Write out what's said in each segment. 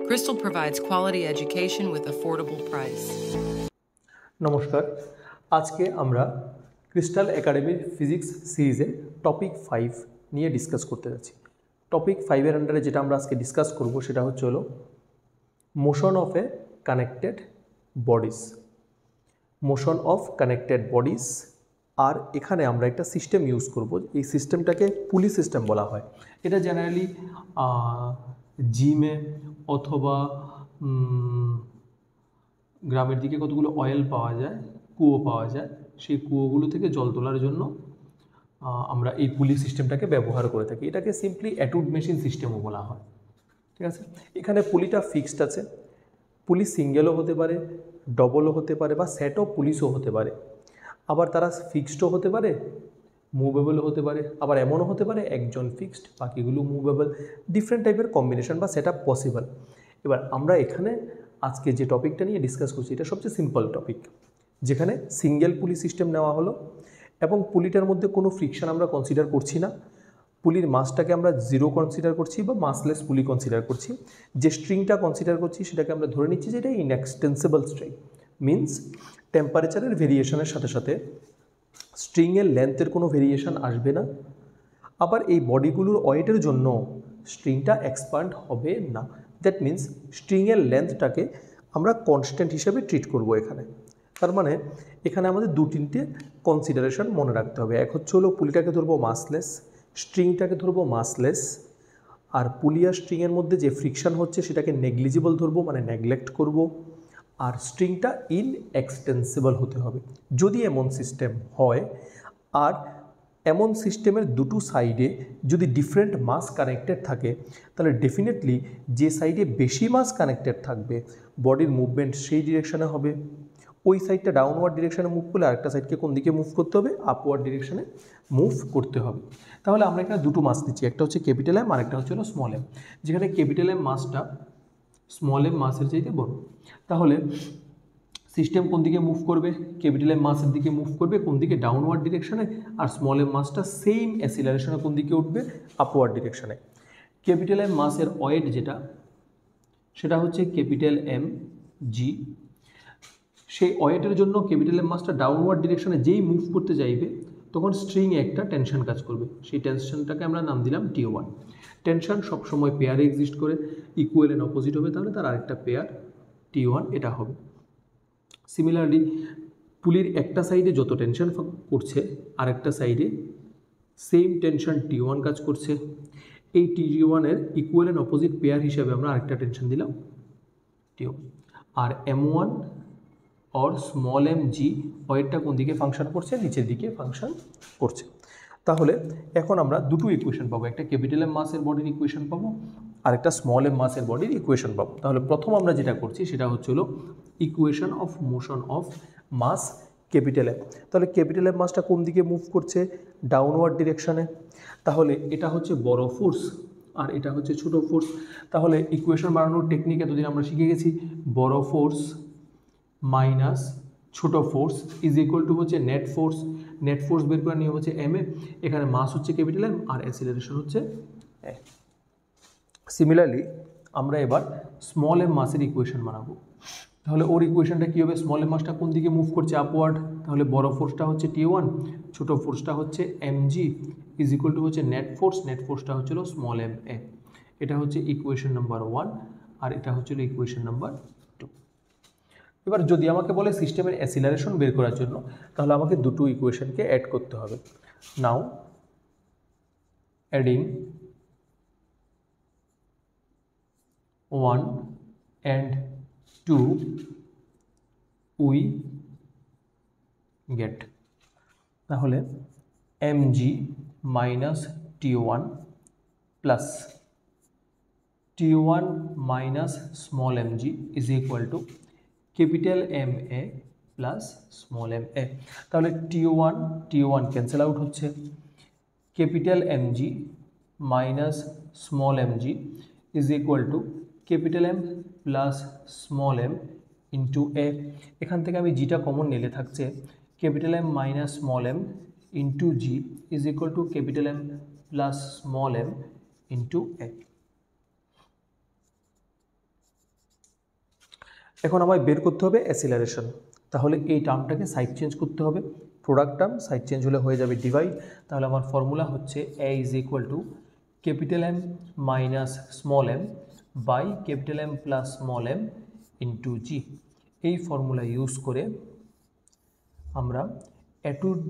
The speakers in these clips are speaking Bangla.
Bristol provides quality education with affordable price. নমস্কার, আজকে আমরা ক্রিস্টাল একাডেমির ফিজিক্স সিরিজে টপিক 5 নিয়ে ডিসকাস করতে যাচ্ছি। টপিক 5 এর আন্ডারে যেটা আমরা আজকে ডিসকাস করব সেটা হলো motion of a connected bodies. Motion of connected bodies, আর এখানে আমরা একটা সিস্টেম ইউজ করব। এই সিস্টেমটাকে পুলি সিস্টেম বলা হয়। এটা জেনারেলি জিমে অথবা গ্রামের দিকে কতগুলো অয়েল পাওয়া যায়, কুয়ো পাওয়া যায়, সেই কুয়োগুলো থেকে জল তোলার জন্য আমরা এই পুলি সিস্টেমটাকে ব্যবহার করে থাকি। এটাকে সিম্পলি অ্যাটুড মেশিন সিস্টেমও বলা হয়। ঠিক আছে, এখানে পুলিটা ফিক্সড আছে। পুলি সিঙ্গেলও হতে পারে, ডবলও হতে পারে, বা সেট অফ পুলিশও হতে পারে। আবার তারা ফিক্সডও হতে পারে, মুভেবলও হতে পারে, আবার এমনও হতে পারে একজন ফিক্সড বাকিগুলো মুভেবল। ডিফারেন্ট টাইপের কম্বিনেশন বা সেট আপ পসিবল। এবার আমরা এখানে আজকে যে টপিকটা নিয়ে ডিসকাস করছি এটা সবচেয়ে সিম্পল টপিক, যেখানে সিঙ্গেল পুলি সিস্টেম নেওয়া হলো এবং পুলিটার মধ্যে কোনো ফ্রিকশন আমরা কনসিডার করছি না। পুলির মাসটাকে আমরা জিরো কনসিডার করছি বা মাসলেস পুলি কনসিডার করছি। যে স্ট্রিংটা কনসিডার করছি সেটাকে আমরা ধরে নিচ্ছি যে এটা ইনএক্সটেন্সিবল স্ট্রিং। মিনস টেম্পারেচারের ভেরিয়েশনের সাথে সাথে স্ট্রিংয়ের লেন্থের কোনো ভেরিয়েশন আসবে না। আবার এই বডিগুলোর ওয়েটের জন্য স্ট্রিংটা এক্সপ্যান্ড হবে না। দ্যাট মিন্স স্ট্রিংয়ের লেন্থটাকে আমরা কনস্ট্যান্ট হিসেবে ট্রিট করব এখানে। তার মানে এখানে আমাদের তিনটে কনসিডারেশন মনে রাখতে হবে। এক হলো পুলিটাকে ধরবো মাসলেস, স্ট্রিংটাকে ধরবো মাসলেস, আর পুলি আর স্ট্রিংয়ের মধ্যে যে ফ্রিকশন হচ্ছে সেটাকে নেগলিজিবল ধরবো, মানে নেগলেক্ট করব। আর স্ট্রিংটা ইনএক্সটেন্সিবল হতে হবে। যদি এমন সিস্টেম হয়, আর এমন সিস্টেমের দুটো সাইডে যদি ডিফারেন্ট মাস কানেক্টেড থাকে, তাহলে ডেফিনেটলি যে সাইডে বেশি মাস কানেক্টেড থাকবে বডির মুভমেন্ট সেই ডিরেকশানে হবে। ওই সাইডটা ডাউনওয়ার্ড ডিরেকশানে মুভ করলে আরেকটা সাইডকে কোন দিকে মুভ করতে হবে? আপওয়ার্ড ডিরেকশানে মুভ করতে হবে। তাহলে আমরা এখানে দুটো মাস নিচ্ছি, একটা হচ্ছে ক্যাপিটাল এম আর একটা হচ্ছে স্মল এম। যেখানে ক্যাপিটাল এম মাসটা স্মল এম মাসের চাইতে বড়। তাহলে সিস্টেম কোন দিকে মুভ করবে? ক্যাপিটাল এম মাসের দিকে মুভ করবে। কোন দিকে? ডাউনওয়ার্ড ডিরেকশানে। আর স্মল এম মাসটা সেম অ্যাসিলারেশনে কোন দিকে উঠবে? আপওয়ার্ড ডিরেকশানে। ক্যাপিটাল এম মাসের ওয়েট যেটা, সেটা হচ্ছে ক্যাপিটাল এম জি। সেই ওয়েটের জন্য ক্যাপিটাল এম মাসটা ডাউনওয়ার্ড ডিরেকশানে যেই মুভ করতে চাইবে তখন স্ট্রিংয়ে একটা টেনশন কাজ করবে। সেই টেনশনটাকে আমরা নাম দিলাম T1। টেনশন সবসময় পেয়ারে এক্সিস্ট করে, ইকুয়াল এন্ড অপোজিট হবে, তাহলে তার আরেকটা পেয়ার T1 এটা হবে। সিমিলারলি পুলির একটা সাইডে যত টেনশন করছে আরেকটা সাইডে সেম টেনশন T1 কাজ করছে। এই T1-এর ইকুয়াল এন্ড অপোজিট পেয়ার হিসাবে আমরা আরেকটা টেনশন দিলাম T1। আর M1 और স্মল এম জি ওয়েটটা কোন দিকে ফাংশন করছে? নিচের দিকে ফাংশন করছে। তাহলে এখন আমরা দুটো ইকুয়েশন পাবো, একটা ক্যাপিটাল এম মাসের বডির ইকুয়েশন পাবো আর একটা স্মল এম মাসের বডির ইকুয়েশন পাবো। তাহলে প্রথম আমরা যেটা করছি সেটা হলো equation of motion of mass capital M. তাহলে ক্যাপিটাল এম মাসটা কোন দিকে মুভ করছে? ডাউনওয়ার্ড ডিরেকশানে। তাহলে এটা হচ্ছে বড় ফোর্স আর এটা হচ্ছে ছোট ফোর্স। তাহলে ইকুয়েশন বানানোর টেকনিক এতদিন আমরা শিখে গেছি, বড় ফোর্স মাইনাস ছোট ফোর্স ইজ ইকুয়াল টু হচ্ছে নেট ফোর্স। নেট ফোর্স বের করার নিয়ম হচ্ছে এম এ। এখানে মাস হচ্ছে ক্যাপিটাল এম আর অ্যাসিলারেশন হচ্ছে এ। সিমিলারলি আমরা এবার স্মল এম মাসের ইকুয়েশন বানাবো। তাহলে ওর ইকুয়েশনটা কী হবে? স্মল এম মাসটা কোন দিকে মুভ করছে? আপওয়ার্ড। তাহলে বড় ফোর্সটা হচ্ছে T1, ছোট ফোর্সটা হচ্ছে mg ইজ ইকুয়াল টু হচ্ছে নেট ফোর্স। নেট ফোর্সটা হচ্ছিল স্মল এম এ। এটা হচ্ছে ইকুয়েশন নাম্বার 1 আর এটা হচ্ছিল ইকুয়েশন নাম্বার 2। এবার যদি আমাকে বলে সিস্টেমের অ্যাসিলারেশন বের করার জন্য, তাহলে আমাকে দুটো ইকুয়েশনকে অ্যাড করতে হবে। Now adding 1 and 2 we get, তাহলে mg minus T1 plus T1 minus small mg is equal to capital M a plus small m a. তাহলে T1 ক্যান্সেল আউট হচ্ছে, capital M g minus small m g is equal to capital M plus small m into a. এখান থেকে আমি জিটা কমন নিলে থাকছে capital M minus small m into g is equal to capital M plus small m into a. এখন আমায় বের করতে হবে অ্যাসিলারেশন। তাহলে এই টার্মটাকে সাইড চেঞ্জ করতে হবে, প্রোডাক্ট টার্ম সাইড চেঞ্জ হলে হয়ে যাবে ডিভাইড। তাহলে আমার ফর্মুলা হচ্ছে a is equal to capital M minus small m by capital M plus small m into g. এই ফর্মুলা ইউজ করে আমরা এটুড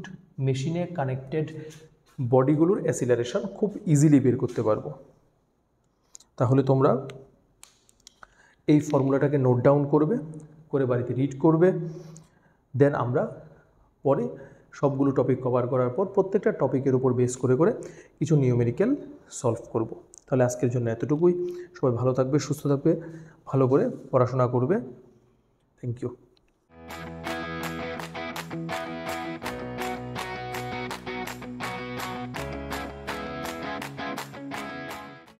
মেশিনে কানেক্টেড বডিগুলোর অ্যাসিলারেশন খুব ইজিলি বের করতে পারবো। তাহলে তোমরা এই ফর্মুলাটাকে নোট ডাউন করবে, করে বাড়িতে রিড করবে। দেন আমরা পরে সবগুলো টপিক কভার করার পর প্রত্যেকটা টপিকের উপর বেস করে করে কিছু নিউমেরিক্যাল সলভ করব। তাহলে আজকের জন্য এতটুকুই। সবাই ভালো থাকবে, সুস্থ থাকবে, ভালো করে পড়াশোনা করবে। Thank you.